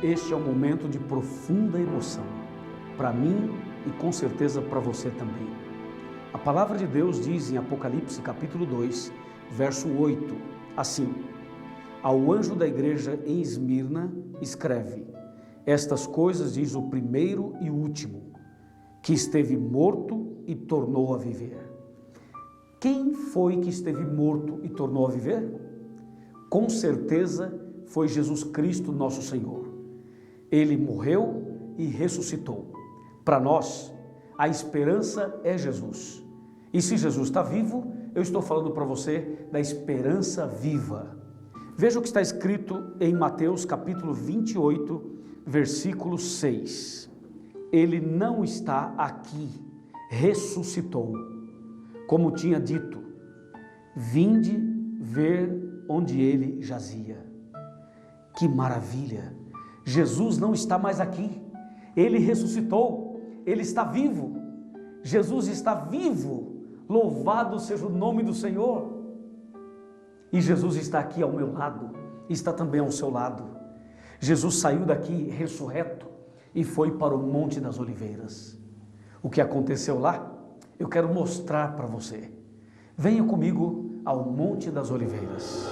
Este é um momento de profunda emoção, para mim e com certeza para você também. A palavra de Deus diz em Apocalipse capítulo 2, verso 8, assim: ao anjo da igreja em Esmirna escreve: estas coisas diz o primeiro e o último, que esteve morto e tornou a viver. Quem foi que esteve morto e tornou a viver? Com certeza foi Jesus Cristo, nosso Senhor. Ele morreu e ressuscitou. Para nós, a esperança é Jesus. E se Jesus está vivo, eu estou falando para você da esperança viva. Veja o que está escrito em Mateus capítulo 28, versículo 6. Ele não está aqui, ressuscitou. Como tinha dito, vinde ver onde ele jazia. Que maravilha! Jesus não está mais aqui, ele ressuscitou, ele está vivo. Jesus está vivo, louvado seja o nome do Senhor. E Jesus está aqui ao meu lado, está também ao seu lado. Jesus saiu daqui ressurreto e foi para o Monte das Oliveiras. O que aconteceu lá, eu quero mostrar para você. Venha comigo ao Monte das Oliveiras.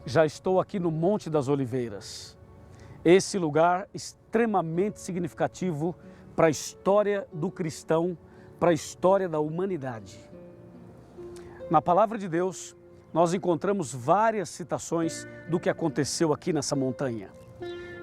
Já estou aqui no Monte das Oliveiras, esse lugar extremamente significativo para a história do cristão, para a história da humanidade. Na palavra de Deus, nós encontramos várias citações do que aconteceu aqui nessa montanha.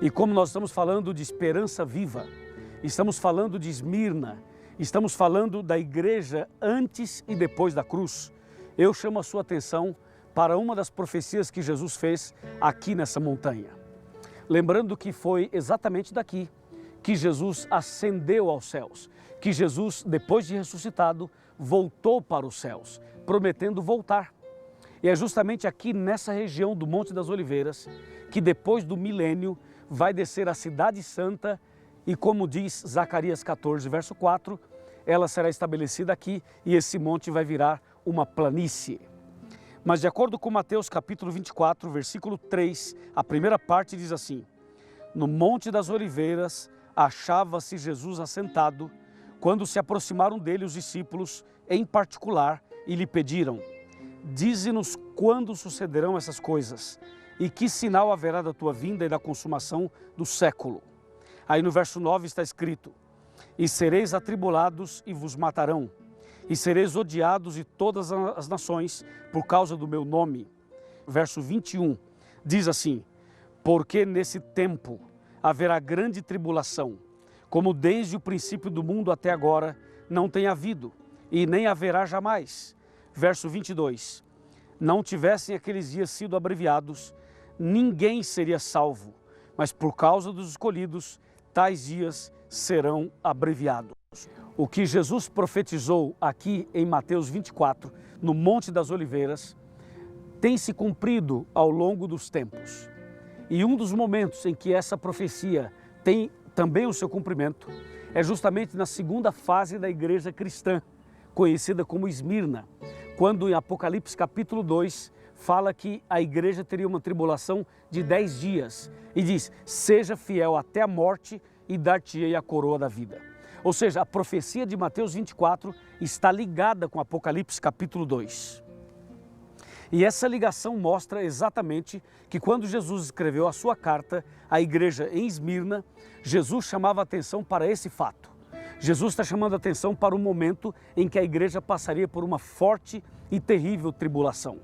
E como nós estamos falando de esperança viva, estamos falando de Esmirna, estamos falando da igreja antes e depois da cruz, eu chamo a sua atenção para uma das profecias que Jesus fez aqui nessa montanha. Lembrando que foi exatamente daqui que Jesus ascendeu aos céus, que Jesus, depois de ressuscitado, voltou para os céus, prometendo voltar. E é justamente aqui nessa região do Monte das Oliveiras que depois do milênio vai descer a Cidade Santa e, como diz Zacarias 14, verso 4, ela será estabelecida aqui e esse monte vai virar uma planície. Mas de acordo com Mateus capítulo 24, versículo 3, a primeira parte diz assim: no Monte das Oliveiras achava-se Jesus assentado, quando se aproximaram dele os discípulos, em particular, e lhe pediram: dize-nos quando sucederão essas coisas, e que sinal haverá da tua vinda e da consumação do século. Aí no verso 9 está escrito: e sereis atribulados e vos matarão, e sereis odiados de todas as nações por causa do meu nome. Verso 21 diz assim: porque nesse tempo haverá grande tribulação, como desde o princípio do mundo até agora não tem havido, e nem haverá jamais. Verso 22, não tivessem aqueles dias sido abreviados, ninguém seria salvo, mas por causa dos escolhidos, tais dias serão abreviados. O que Jesus profetizou aqui em Mateus 24, no Monte das Oliveiras, tem se cumprido ao longo dos tempos. E um dos momentos em que essa profecia tem também o seu cumprimento é justamente na segunda fase da igreja cristã, conhecida como Esmirna, quando em Apocalipse capítulo 2 fala que a igreja teria uma tribulação de 10 dias e diz: seja fiel até a morte e dar-te-ei a coroa da vida. Ou seja, a profecia de Mateus 24 está ligada com Apocalipse capítulo 2. E essa ligação mostra exatamente que quando Jesus escreveu a sua carta à igreja em Esmirna, Jesus chamava a atenção para esse fato. Jesus está chamando a atenção para o momento em que a igreja passaria por uma forte e terrível tribulação.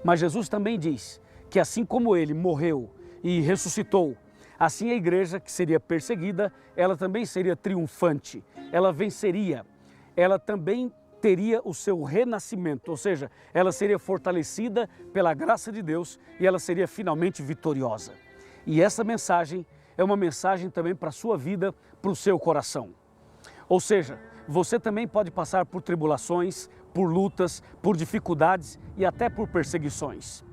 Mas Jesus também diz que assim como ele morreu e ressuscitou, assim a igreja que seria perseguida, ela também seria triunfante, ela venceria, ela também teria o seu renascimento, ou seja, ela seria fortalecida pela graça de Deus e ela seria finalmente vitoriosa. E essa mensagem é uma mensagem também para a sua vida, para o seu coração. Ou seja, você também pode passar por tribulações, por lutas, por dificuldades e até por perseguições.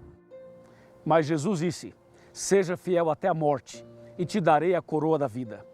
Mas Jesus disse, seja fiel até a morte e te darei a coroa da vida.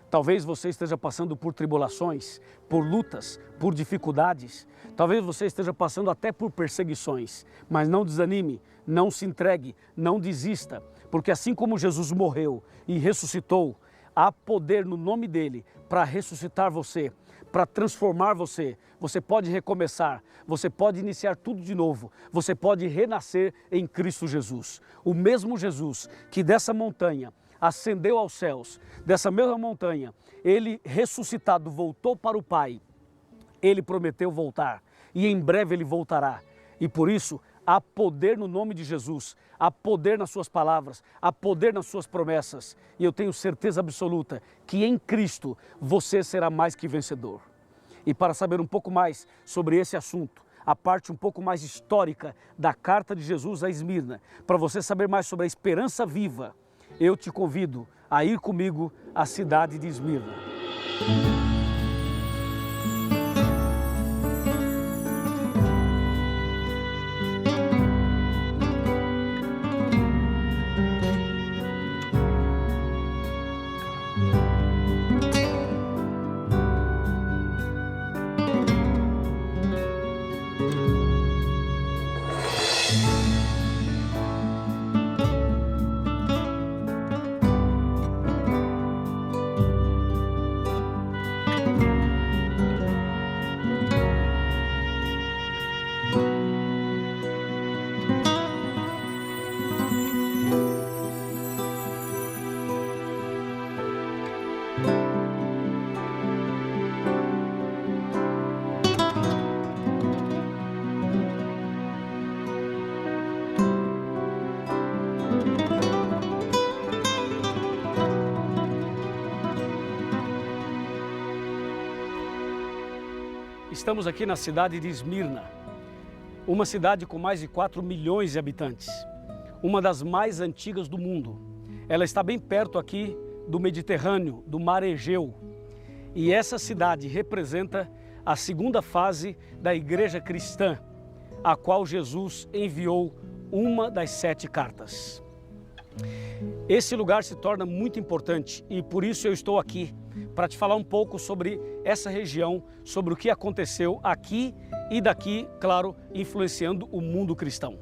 Talvez você esteja passando por tribulações, por lutas, por dificuldades. Talvez você esteja passando até por perseguições. Mas não desanime, não se entregue, não desista. Porque assim como Jesus morreu e ressuscitou, há poder no nome dele para ressuscitar você, para transformar você. Você pode recomeçar, você pode iniciar tudo de novo. Você pode renascer em Cristo Jesus. O mesmo Jesus que dessa montanha ascendeu aos céus, dessa mesma montanha, ele ressuscitado voltou para o Pai, ele prometeu voltar e em breve ele voltará. E por isso há poder no nome de Jesus, há poder nas suas palavras, há poder nas suas promessas. E eu tenho certeza absoluta que em Cristo você será mais que vencedor. E para saber um pouco mais sobre esse assunto, a parte um pouco mais histórica da carta de Jesus a Esmirna, para você saber mais sobre a esperança viva, eu te convido a ir comigo à cidade de Esmirna. Estamos aqui na cidade de Esmirna, uma cidade com mais de 4 milhões de habitantes, uma das mais antigas do mundo. Ela está bem perto aqui do Mediterrâneo, do Mar Egeu. E essa cidade representa a segunda fase da igreja cristã, a qual Jesus enviou uma das 7 cartas. Esse lugar se torna muito importante e por isso eu estou aqui para te falar um pouco sobre essa região, sobre o que aconteceu aqui e daqui, claro, influenciando o mundo cristão.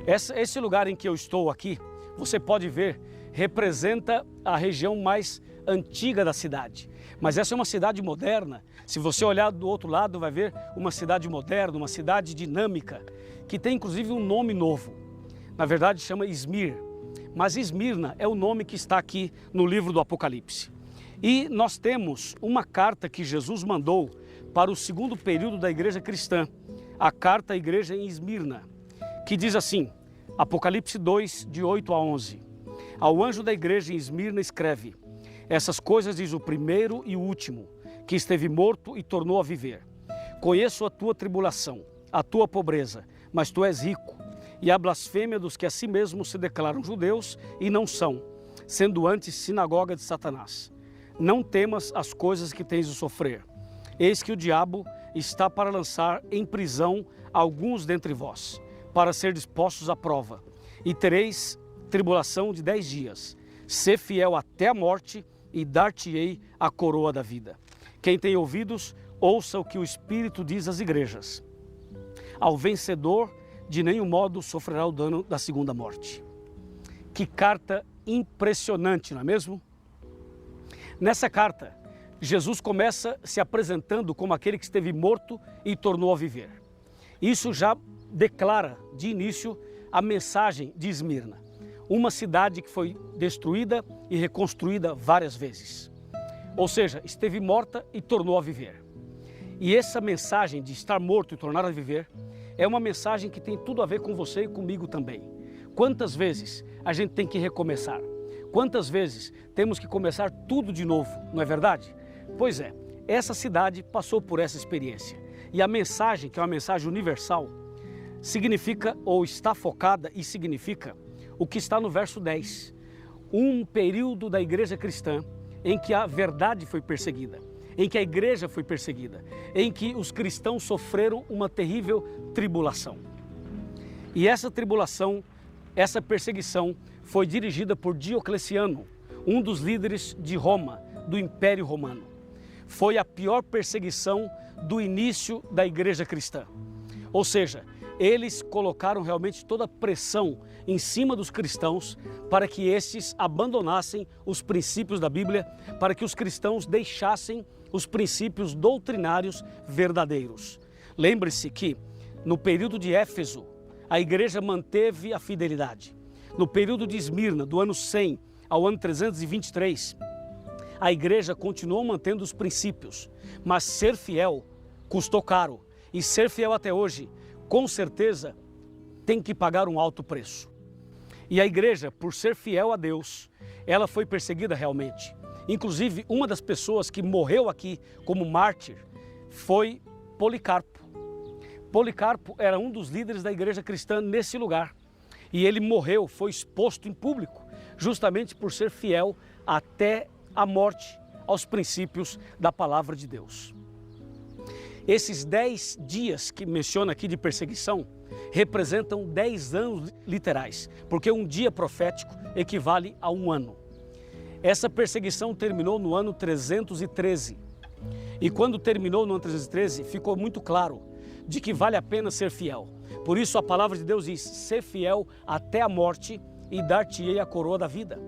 Esse lugar em que eu estou aqui, você pode ver, representa a região mais antiga da cidade. Mas essa é uma cidade moderna. Se você olhar do outro lado, vai ver uma cidade moderna, uma cidade dinâmica, que tem inclusive um nome novo. Na verdade, chama Izmir. Mas Esmirna é o nome que está aqui no livro do Apocalipse. E nós temos uma carta que Jesus mandou para o segundo período da igreja cristã, a carta à igreja em Esmirna, que diz assim, Apocalipse 2, de 8 a 11. Ao anjo da igreja em Esmirna escreve, essas coisas diz o primeiro e o último, que esteve morto e tornou a viver. Conheço a tua tribulação, a tua pobreza, mas tu és rico. E a blasfêmia dos que a si mesmos se declaram judeus e não são, sendo antes sinagoga de Satanás. Não temas as coisas que tens de sofrer. Eis que o diabo está para lançar em prisão alguns dentre vós, para ser dispostos à prova. E tereis tribulação de 10 dias. Sê fiel até a morte e dar-te-ei a coroa da vida. Quem tem ouvidos, ouça o que o Espírito diz às igrejas. Ao vencedor, de nenhum modo sofrerá o dano da segunda morte. Que carta impressionante, não é mesmo? Nessa carta, Jesus começa se apresentando como aquele que esteve morto e tornou a viver. Isso já declara de início a mensagem de Esmirna, uma cidade que foi destruída e reconstruída várias vezes. Ou seja, esteve morta e tornou a viver. E essa mensagem de estar morto e tornar a viver é uma mensagem que tem tudo a ver com você e comigo também. Quantas vezes a gente tem que recomeçar? Quantas vezes temos que começar tudo de novo, não é verdade? Pois é, essa cidade passou por essa experiência. E a mensagem, que é uma mensagem universal, significa ou está focada e significa o que está no verso 10. Um período da igreja cristã em que a verdade foi perseguida, em que a igreja foi perseguida, em que os cristãos sofreram uma terrível tribulação. E essa tribulação, essa perseguição foi dirigida por Diocleciano, um dos líderes de Roma, do Império Romano. Foi a pior perseguição do início da igreja cristã. Ou seja, eles colocaram realmente toda a pressão em cima dos cristãos para que estes abandonassem os princípios da Bíblia, para que os cristãos deixassem os princípios doutrinários verdadeiros. Lembre-se que no período de Éfeso, a igreja manteve a fidelidade. No período de Esmirna, do ano 100 ao ano 323, a igreja continuou mantendo os princípios, mas ser fiel custou caro. E ser fiel até hoje, com certeza, tem que pagar um alto preço. E a igreja, por ser fiel a Deus, ela foi perseguida realmente. Inclusive, uma das pessoas que morreu aqui como mártir foi Policarpo. Policarpo era um dos líderes da igreja cristã nesse lugar. E ele morreu, foi exposto em público, justamente por ser fiel até a morte aos princípios da palavra de Deus. Esses 10 dias que menciona aqui de perseguição representam 10 anos literais, porque um dia profético equivale a um ano. Essa perseguição terminou no ano 313. E quando terminou no ano 313, ficou muito claro de que vale a pena ser fiel. Por isso a palavra de Deus diz: ser fiel até a morte e dar-te-ei a coroa da vida.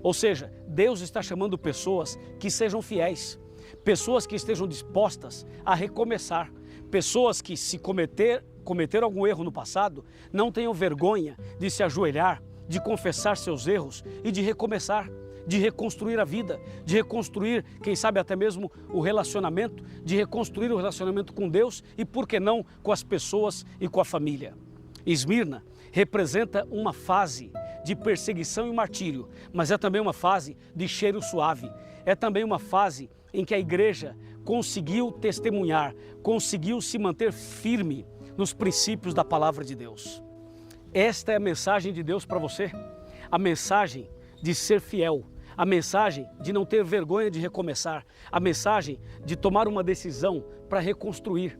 Ou seja, Deus está chamando pessoas que sejam fiéis, pessoas que estejam dispostas a recomeçar, pessoas que, se cometeram algum erro no passado, não tenham vergonha de se ajoelhar, de confessar seus erros e de recomeçar, de reconstruir a vida, de reconstruir, quem sabe até mesmo o relacionamento, de reconstruir o relacionamento com Deus e, por que não, com as pessoas e com a família. Esmirna representa uma fase de perseguição e martírio, mas é também uma fase de cheiro suave, é também uma fase em que a igreja conseguiu testemunhar, conseguiu se manter firme nos princípios da palavra de Deus. Esta é a mensagem de Deus para você, a mensagem de ser fiel, a mensagem de não ter vergonha de recomeçar, a mensagem de tomar uma decisão para reconstruir.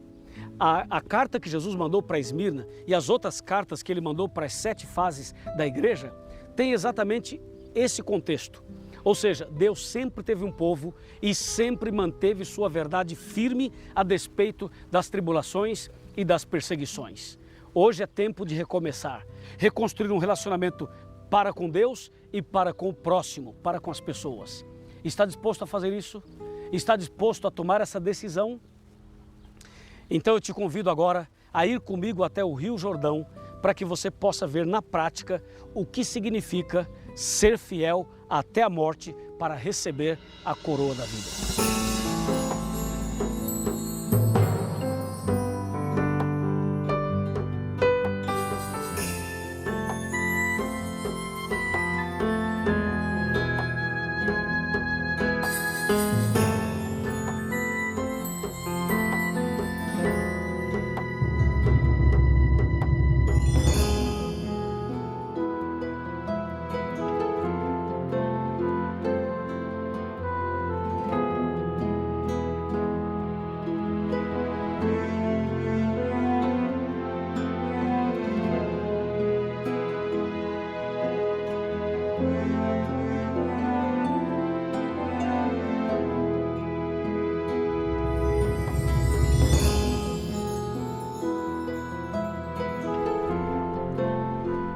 A carta que Jesus mandou para Esmirna e as outras cartas que ele mandou para as 7 fases da igreja tem exatamente esse contexto. Ou seja, Deus sempre teve um povo e sempre manteve sua verdade firme a despeito das tribulações e das perseguições. Hoje é tempo de recomeçar, reconstruir um relacionamento para com Deus e para com o próximo, para com as pessoas. Está disposto a fazer isso? Está disposto a tomar essa decisão? Então eu te convido agora a ir comigo até o Rio Jordão para que você possa ver na prática o que significa ser fiel até a morte para receber a coroa da vida.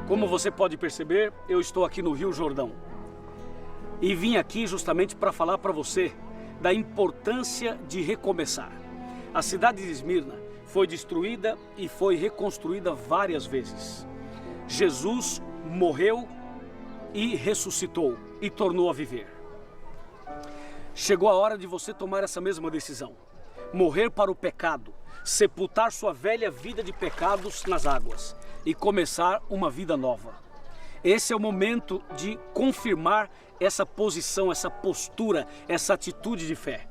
Como você pode perceber, eu estou aqui no Rio Jordão e vim aqui justamente para falar para você da importância de recomeçar. A cidade de Esmirna foi destruída e foi reconstruída várias vezes. Jesus morreu e ressuscitou e tornou a viver. Chegou a hora de você tomar essa mesma decisão. Morrer para o pecado, sepultar sua velha vida de pecados nas águas e começar uma vida nova. Esse é o momento de confirmar essa posição, essa postura, essa atitude de fé.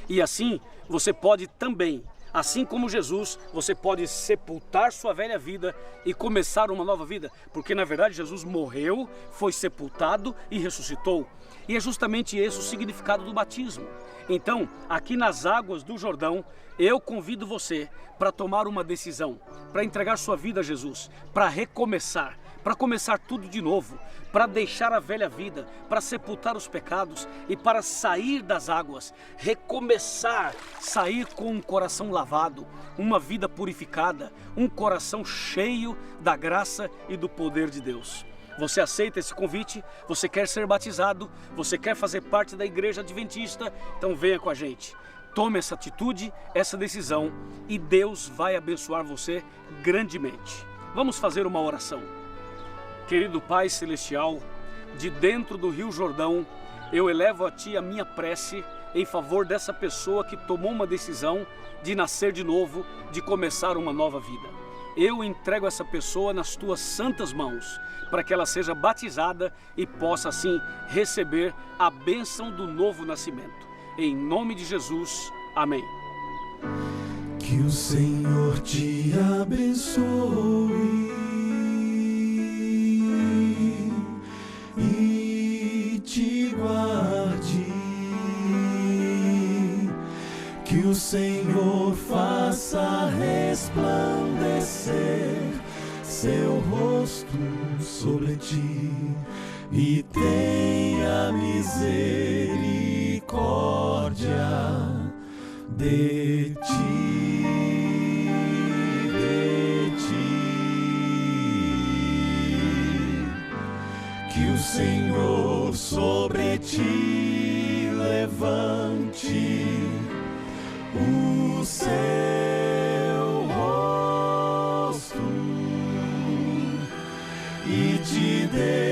E assim, você pode também, assim como Jesus, você pode sepultar sua velha vida e começar uma nova vida. Porque na verdade Jesus morreu, foi sepultado e ressuscitou. E é justamente esse o significado do batismo. Então, aqui nas águas do Jordão, eu convido você para tomar uma decisão, para entregar sua vida a Jesus, para recomeçar, para começar tudo de novo, para deixar a velha vida, para sepultar os pecados e para sair das águas, recomeçar, sair com um coração lavado, uma vida purificada, um coração cheio da graça e do poder de Deus. Você aceita esse convite? Você quer ser batizado? Você quer fazer parte da igreja adventista? Então venha com a gente. Tome essa atitude, essa decisão e Deus vai abençoar você grandemente. Vamos fazer uma oração. Querido Pai Celestial, de dentro do Rio Jordão, eu elevo a Ti a minha prece em favor dessa pessoa que tomou uma decisão de nascer de novo, de começar uma nova vida. Eu entrego essa pessoa nas Tuas santas mãos, para que ela seja batizada e possa assim receber a bênção do novo nascimento. Em nome de Jesus, amém. Que o Senhor te abençoe e te guarde. Que o Senhor faça resplandecer seu rosto sobre ti e tenha misericórdia de ti, Que o Senhor sobre ti levante o seu rosto e te dê